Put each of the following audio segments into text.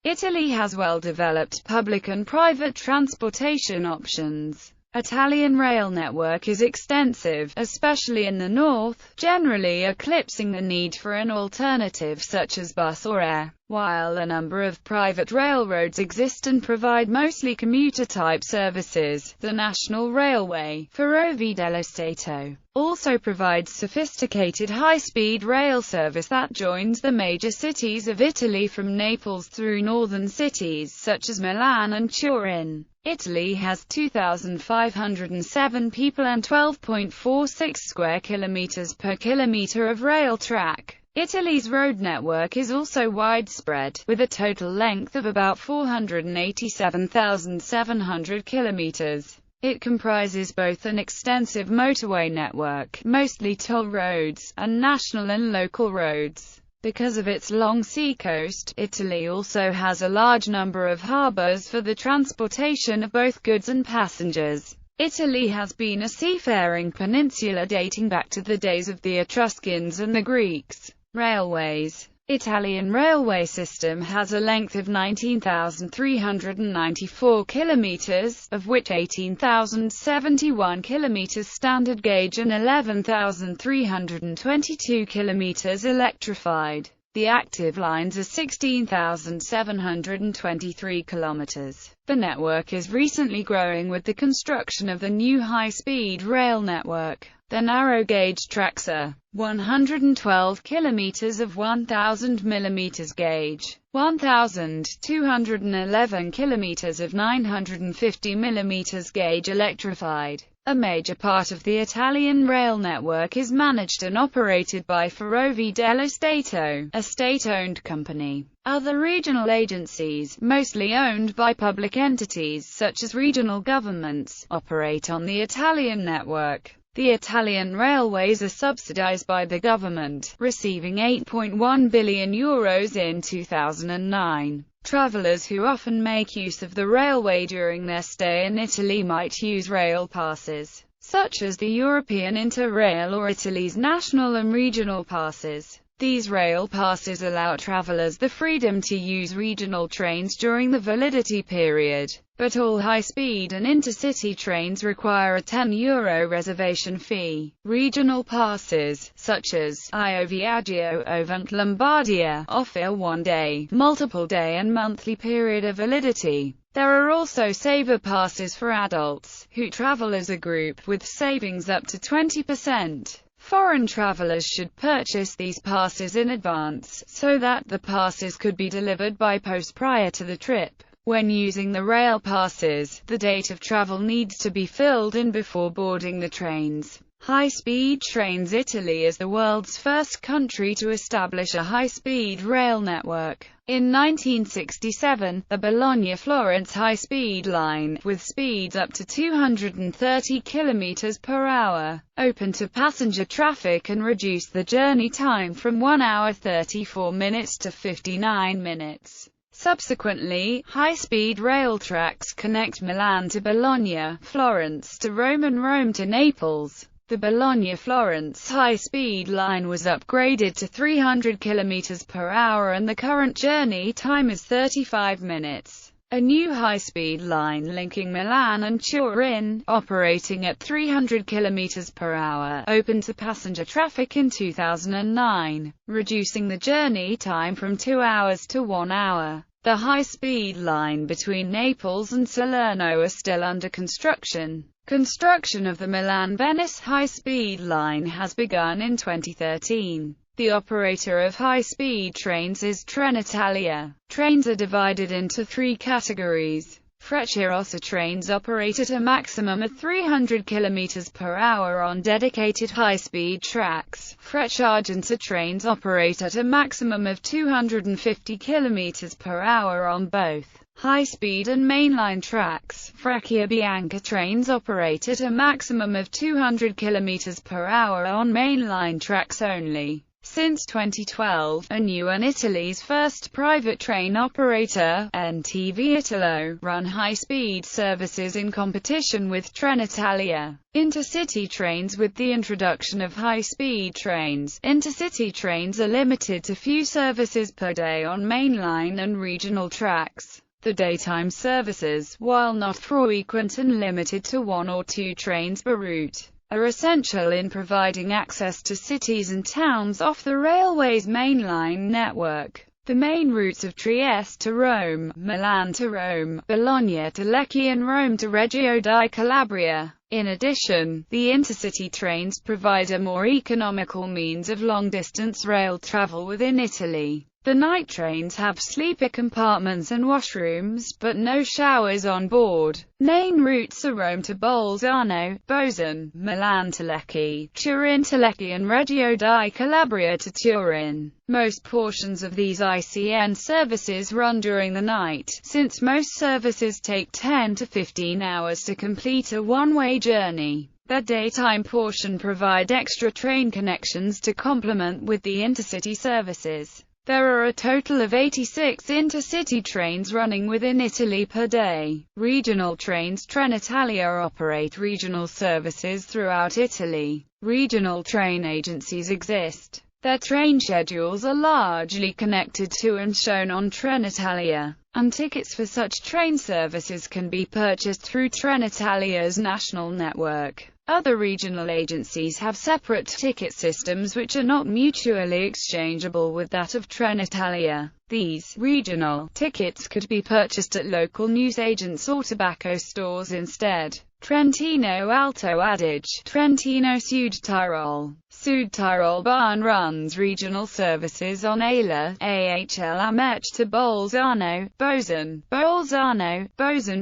Italy has well-developed public and private transportation options. Italian rail network is extensive, especially in the north, generally eclipsing the need for an alternative such as bus or air, while a number of private railroads exist and provide mostly commuter-type services. The National Railway, Ferrovie dello Stato, also provides sophisticated high-speed rail service that joins the major cities of Italy from Naples through northern cities such as Milan and Turin. Italy has 2,507 people and 12.46 square kilometers per kilometer of rail track. Italy's road network is also widespread, with a total length of about 487,700 kilometers. It comprises both an extensive motorway network, mostly toll roads, and national and local roads. Because of its long seacoast, Italy also has a large number of harbors for the transportation of both goods and passengers. Italy has been a seafaring peninsula dating back to the days of the Etruscans and the Greeks. Railways. Italian railway system has a length of 19,394 kilometers, of which 18,071 kilometers standard gauge and 11,322 kilometers electrified. The active lines are 16,723 kilometers. The network is recently growing with the construction of the new high-speed rail network. The narrow-gauge tracks are 112 kilometers of 1,000 mm gauge, 1,211 kilometers of 950 mm gauge electrified. A major part of the Italian rail network is managed and operated by Ferrovie dello Stato, a state-owned company. Other regional agencies, mostly owned by public entities such as regional governments, operate on the Italian network. The Italian railways are subsidized by the government, receiving €8.1 billion in 2009. Travelers who often make use of the railway during their stay in Italy might use rail passes, such as the European Interrail or Italy's national and regional passes. These rail passes allow travelers the freedom to use regional trains during the validity period, but all high-speed and intercity trains require a €10 reservation fee. Regional passes, such as Io Viaggio Ovunque Lombardia, offer one-day, multiple-day and monthly period of validity. There are also saver passes for adults, who travel as a group with savings up to 20%. Foreign travelers should purchase these passes in advance, so that the passes could be delivered by post prior to the trip. When using the rail passes, the date of travel needs to be filled in before boarding the trains. High-speed trains. Italy is the world's first country to establish a high-speed rail network. In 1967, the Bologna-Florence high-speed line, with speeds up to 230 km per hour, opened to passenger traffic and reduced the journey time from 1 hour 34 minutes to 59 minutes. Subsequently, high-speed rail tracks connect Milan to Bologna, Florence to Rome and Rome to Naples. The Bologna-Florence high-speed line was upgraded to 300 km per hour and the current journey time is 35 minutes. A new high-speed line linking Milan and Turin, operating at 300 km per hour, opened to passenger traffic in 2009, reducing the journey time from 2 hours to 1 hour. The high-speed line between Naples and Salerno is still under construction. Construction of the Milan-Venice high-speed line has begun in 2013. The operator of high-speed trains is Trenitalia. Trains are divided into 3 categories. Frecciarossa trains operate at a maximum of 300 km per hour on dedicated high-speed tracks. Frecciargento trains operate at a maximum of 250 km per hour on both high-speed and mainline tracks. Frecciabianca trains operate at a maximum of 200 km per hour on mainline tracks only. Since 2012, a new and Italy's first private train operator, NTV Italo, run high-speed services in competition with Trenitalia. Intercity trains. With the introduction of high-speed trains, intercity trains are limited to few services per day on mainline and regional tracks. The daytime services, while not frequent and limited to 1 or 2 trains per route, are essential in providing access to cities and towns off the railway's mainline network. The main routes of Trieste to Rome, Milan to Rome, Bologna to Lecce and Rome to Reggio di Calabria. In addition, the intercity trains provide a more economical means of long-distance rail travel within Italy. The night trains have sleeper compartments and washrooms, but no showers on board. Main routes are Rome to Bolzano, Bozen, Milan to Lecce, Turin to Lecce and Reggio di Calabria to Turin. Most portions of these ICN services run during the night, since most services take 10 to 15 hours to complete a one-way journey. The daytime portion provide extra train connections to complement with the intercity services. There are a total of 86 intercity trains running within Italy per day. Regional trains. Trenitalia operate regional services throughout Italy. Regional train agencies exist. Their train schedules are largely connected to and shown on Trenitalia, and tickets for such train services can be purchased through Trenitalia's national network. Other regional agencies have separate ticket systems which are not mutually exchangeable with that of Trenitalia. These regional tickets could be purchased at local newsagents or tobacco stores instead. Trentino Alto Adige, Trentino Sud Tyrol. Sud Tyrol Bahn runs regional services on AHL Ametsch to Bolzano, Bozen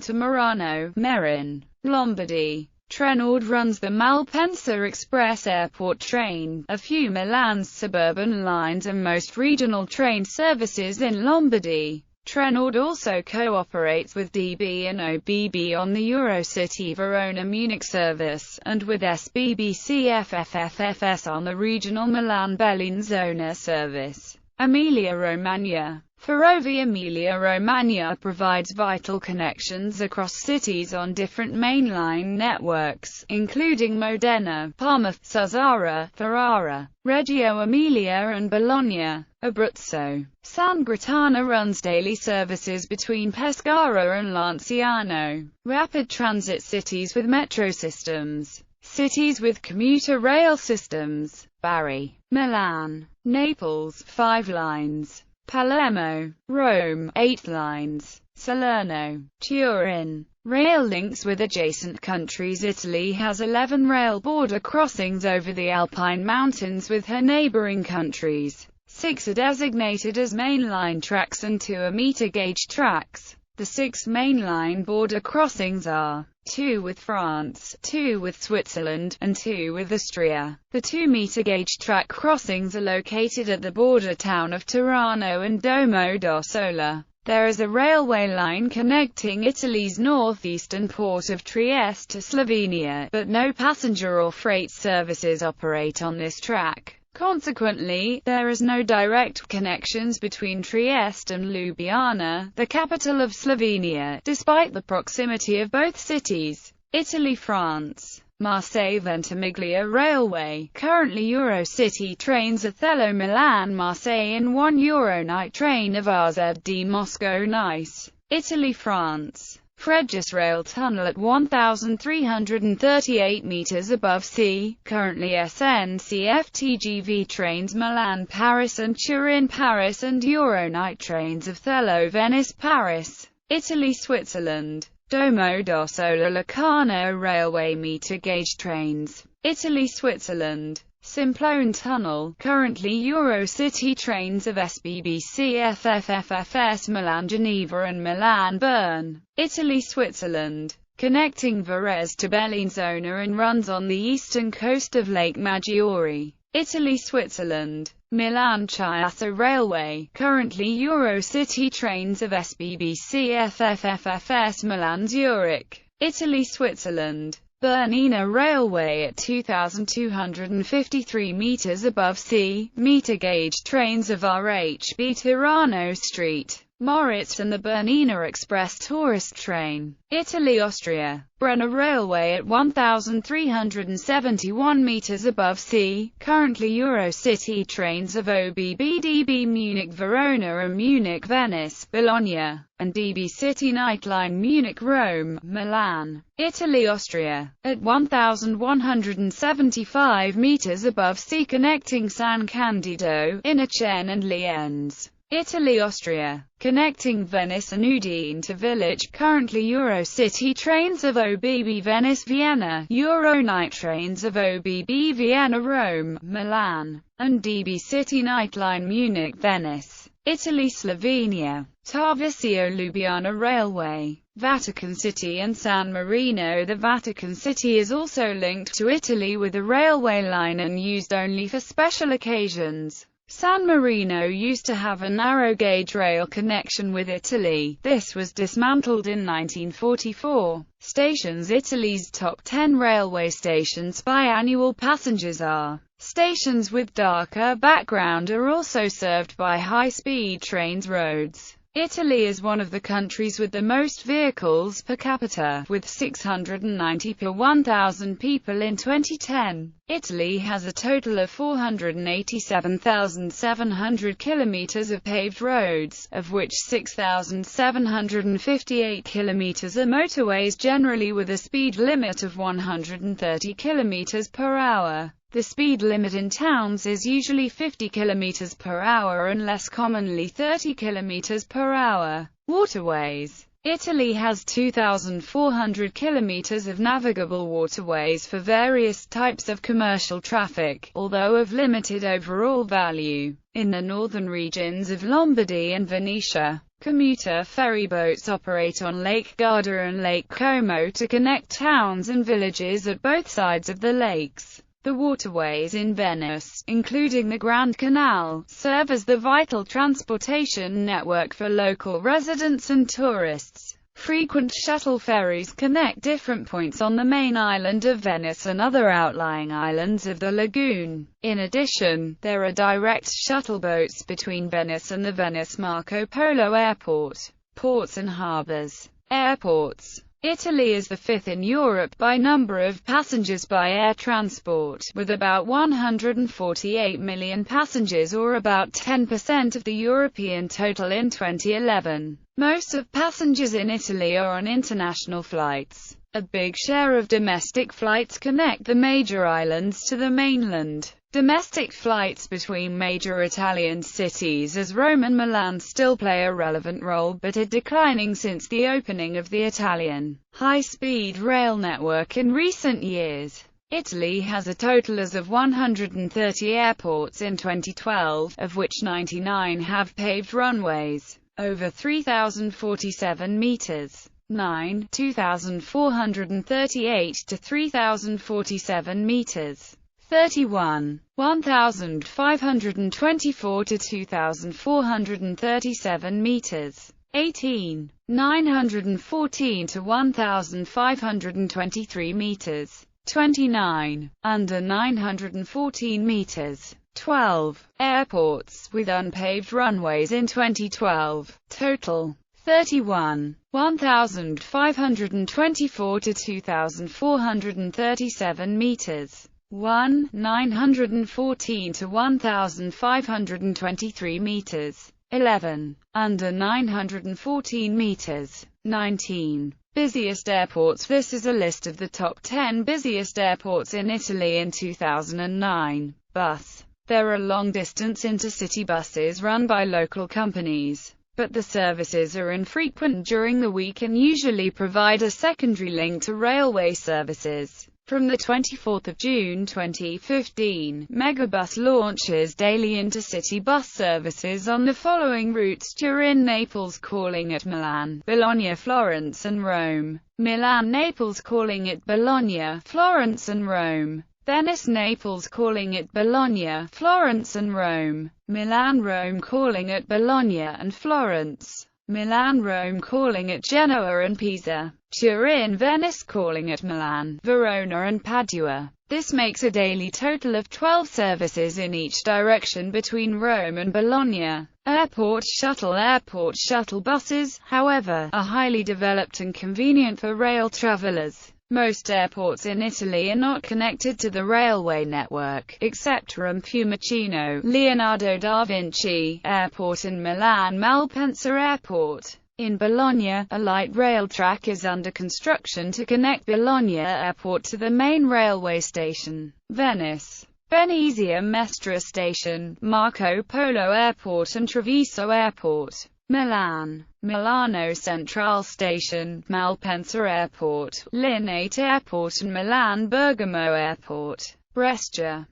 to Murano, Merin, Lombardy. Trenord runs the Malpensa Express airport train, a few Milan's suburban lines and most regional train services in Lombardy. Trenord also cooperates with DB and OBB on the Eurocity Verona-Munich service, and with SBBC FFFFS on the regional Milan-Bellinzona service. Emilia-Romagna. Ferrovie Emilia-Romagna provides vital connections across cities on different mainline networks, including Modena, Parma, Sassara, Ferrara, Reggio Emilia and Bologna. Abruzzo. Sangritana runs daily services between Pescara and Lanciano. Rapid transit. Cities with metro systems. Cities with commuter rail systems. Bari, Milan, Naples, 5 lines. Palermo, Rome, 8 lines. Salerno, Turin. Rail links with adjacent countries. Italy has 11 rail border crossings over the Alpine Mountains with her neighboring countries. 6 are designated as mainline tracks and 2 are meter-gauge tracks. The 6 mainline border crossings are 2 with France, 2 with Switzerland, and 2 with Austria. The 2 meter-gauge track crossings are located at the border town of Tirano and Domo d'Ossola. There is a railway line connecting Italy's northeastern port of Trieste to Slovenia, but no passenger or freight services operate on this track. Consequently, there is no direct connections between Trieste and Ljubljana, the capital of Slovenia, despite the proximity of both cities. Italy. France. Marseille-Ventimiglia Railway. Currently Eurocity trains Othello-Milan-Marseille and €1 night train of RZD Moscow-Nice. Italy. France. Fréjus Rail Tunnel at 1,338 meters above sea. Currently SNCF TGV trains Milan-Paris and Turin-Paris and Euro-night trains of Othello-Venice-Paris. Italy. Switzerland. Domo d'Ossola Locarno Railway meter-gauge trains. Italy. Switzerland. Simplone Tunnel. Currently Eurocity trains of SBBC FFFFS Milan-Geneva and Milan-Bern. Italy. Switzerland. Connecting Varese to Bellinzona and runs on the eastern coast of Lake Maggiore. Italy. Switzerland. Milan-Chiasso Railway. Currently Eurocity trains of SBBC FFFFS Milan-Zurich. Italy. Switzerland. Bernina Railway at 2,253 meters above sea, meter gauge trains of RHB Tirano Street, Moritz and the Bernina Express tourist train. Italy Austria. Brenner Railway at 1,371 meters above sea, currently Eurocity trains of OBB-DB Munich Verona and Munich Venice, Bologna, and DB City Nightline Munich Rome, Milan. Italy Austria. At 1,175 meters above sea connecting San Candido, Innerchen and Lienz. Italy Austria. Connecting Venice and Udine to Village, currently Eurocity trains of OBB Venice Vienna, Euronight trains of OBB Vienna Rome, Milan, and DB City Nightline Munich Venice. Italy Slovenia. Tarvisio Ljubljana Railway. Vatican City and San Marino. The Vatican City is also linked to Italy with a railway line and used only for special occasions. San Marino used to have a narrow-gauge rail connection with Italy. This was dismantled in 1944. Stations. Italy's top 10 railway stations by annual passengers are. Stations with darker background are also served by high-speed trains. Roads. Italy is one of the countries with the most vehicles per capita, with 690 per 1,000 people in 2010. Italy has a total of 487,700 kilometers of paved roads, of which 6,758 kilometers are motorways, generally with a speed limit of 130 kilometers per hour. The speed limit in towns is usually 50 km per hour and less commonly 30 km per hour. Waterways. Italy has 2,400 kilometers of navigable waterways for various types of commercial traffic, although of limited overall value. In the northern regions of Lombardy and Venetia, commuter ferry boats operate on Lake Garda and Lake Como to connect towns and villages at both sides of the lakes. The waterways in Venice, including the Grand Canal, serve as the vital transportation network for local residents and tourists. Frequent shuttle ferries connect different points on the main island of Venice and other outlying islands of the lagoon. In addition, there are direct shuttle boats between Venice and the Venice Marco Polo Airport. Ports and harbors. Airports. Italy is the fifth in Europe by number of passengers by air transport, with about 148 million passengers, or about 10% of the European total in 2011. Most of passengers in Italy are on international flights. A big share of domestic flights connect the major islands to the mainland. Domestic flights between major Italian cities as Rome and Milan still play a relevant role, but are declining since the opening of the Italian high-speed rail network in recent years. Italy has a total of 130 airports in 2012, of which 99 have paved runways, over 3,047 meters. 2,438 to 3,047 meters. 31. 1,524 to 2,437 meters. 18. 914 to 1,523 meters. 29. Under 914 meters. 12. Airports with unpaved runways in 2012. Total. 31. 1,524 to 2,437 meters. 1. 914 to 1,523 meters. 11. Under 914 meters. 19. Busiest airports. This is a list of the top 10 busiest airports in Italy in 2009. Bus. There are long-distance intercity buses run by local companies, but the services are infrequent during the week and usually provide a secondary link to railway services. From the 24th of June 2015, Megabus launches daily intercity bus services on the following routes: Turin, Naples calling at Milan, Bologna, Florence and Rome. Milan, Naples calling at Bologna, Florence and Rome. Venice, Naples calling at Bologna, Florence and Rome. Milan, Rome calling at Bologna and Florence. Milan, Rome calling at Genoa and Pisa, Turin, Venice calling at Milan, Verona and Padua. This makes a daily total of 12 services in each direction between Rome and Bologna. Airport shuttle buses, however, are highly developed and convenient for rail travelers. Most airports in Italy are not connected to the railway network, except Rome Fiumicino, Leonardo da Vinci Airport in Milan, Malpensa Airport. In Bologna, a light rail track is under construction to connect Bologna Airport to the main railway station. Venice, Venezia Mestre Station, Marco Polo Airport and Treviso Airport. Milan, Milano Centrale Station, Malpensa Airport, Linate Airport and Milan Bergamo Airport. Brescia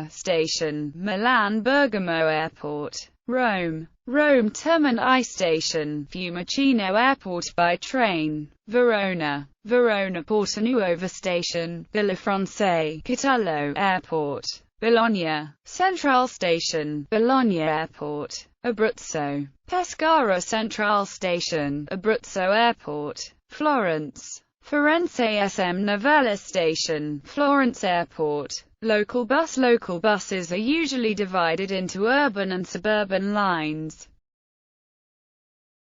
Station, Milan Bergamo Airport. Rome Termini Station, Fiumicino Airport by train. Verona Porta Nuova Station, Villafranca, Catullo Airport. Bologna Centrale Station, Bologna Airport. Abruzzo, Pescara Centrale Station, Abruzzo Airport. Florence, Firenze SM Novella Station, Florence Airport. Local buses are usually divided into urban and suburban lines.